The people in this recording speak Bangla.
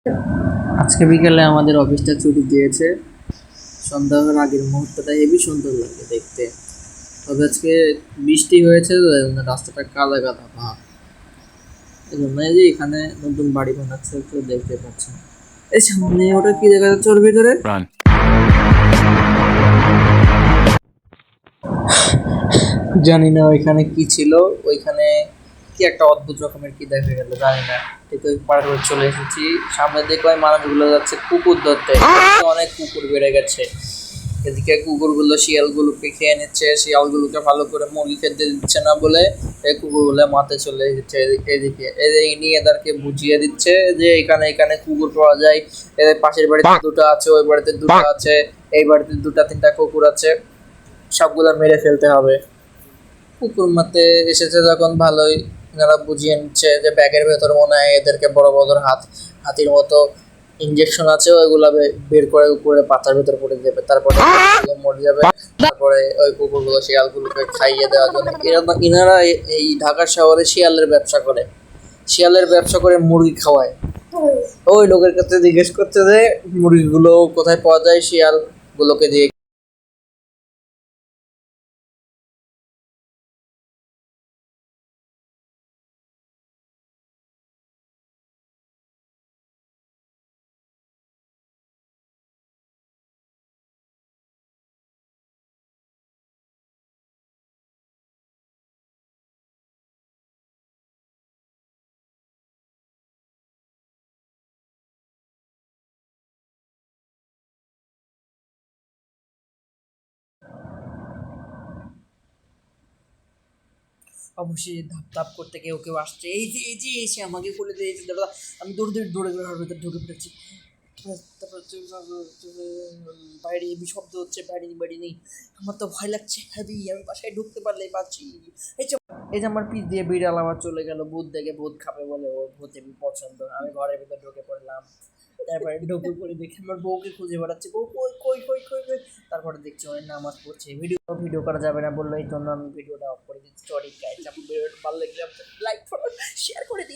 আজকে বিকেলে আমাদের অফিসটা ছুটি দিয়েছে। সন্ধ্যা হওয়ার আগের মুহূর্তটা হেবি সুন্দর লাগে দেখতে। তবে আজকে বৃষ্টি হয়েছে তো রাস্তাটা কাদা কাদা ভাব। এই জন্য এই যে এখানে নতুন বাড়ি বানাচ্ছে, কেউ দেখতে পাচ্ছেন। এই সামনে ওটা কি দেখা যাচ্ছে ওর ভিতরে? Run. জানি না ওইখানে কি ছিল। ওইখানে কি একটা অদ্ভুত রকমের কি দেখা গেল জানি না। ঠিক ওই পার করে চলে এসেছি। সামনে দেখো ওই মানুষগুলো যাচ্ছে কুকুর ধরতে। অনেক কুকুর বেড়ে গেছে। এদিকে কুকুরগুলো শিয়ালগুলোকে খেয়ে নিচ্ছে, শিয়ালগুলোকে ভালো করে মুরগি খেতে দিচ্ছে না বলে এই কুকুরগুলো মাঠে চলে এসেছে। এদিকে এদের ইনি এদেরকে বুঝিয়ে দিচ্ছে যে এখানে এখানে কুকুর পাওয়া যায়। এদের পাশের বাড়িতে দুটো আছে, ওই বাড়িতে দুটো আছে, এই বাড়িতে দুটা তিনটা কুকুর আছে, সবগুলো মেরে ফেলতে হবে। কুকুর মারতে এসেছে যখন ভালোই এনারা বুঝিয়ে নিচ্ছে যে ব্যাগের ভেতর মনে হয় এদেরকে বড় বড় হাতির মতো ইঞ্জেকশন আছে, ওইগুলা বের করে উপরে পাতার ভেতর পড়ে যাবে, তারপরে মরে যাবে। তারপরে ওই কুকুরগুলো শিয়ালগুলোকে খাইয়ে দেওয়ার জন্য ইনারা এই ঢাকা শহরে শিয়ালের ব্যবসা করে, শিয়ালের ব্যবসা করে মুরগি খাওয়ায়। ওই লোকের কাছে জিজ্ঞেস করতে যে মুরগিগুলো কোথায় পাওয়া যায়, শিয়াল গুলোকে দিয়ে। অবশ্যই ধাপ ধাপ করতে কেউ কেউ আসছে, এই যে এই যে এসে আমাকে খুলে দিয়েছে দাদা। আমি দৌড়ে দৌড়ে দৌড়ে ঘরের ভেতর ঢুকে পড়েছি। তারপর বাইরে হেবি শব্দ হচ্ছে, বাড়ি বাড়ি নেই। আমার তো ভয় লাগছে হেবি, আমি বাসায় ঢুকতে পারলেই বাঁচি। এই যে আমার পিস দিয়ে বিড়াল আমার চলে গেল, ভূত দেখে ভূত খাবে বলে, ও ভূত হেবি পছন্দ। আমি ঘরের ভিতর ঢুকে পড়লাম। তারপরে ঢুকে পড়ে দেখি আমার বউকে খুঁজে বেড়াচ্ছে, বউ কই কই কই কই কই। তারপরে দেখছি অনেক নামাজ পড়ছে। ভিডিও করা যাবে না বললো, এই জন্য আমি ভিডিওটা অফ করে দিচ্ছি। সরি গাইস, আমার ভিডিওটা ভালো লাগলে লাইক শেয়ার করে দিই।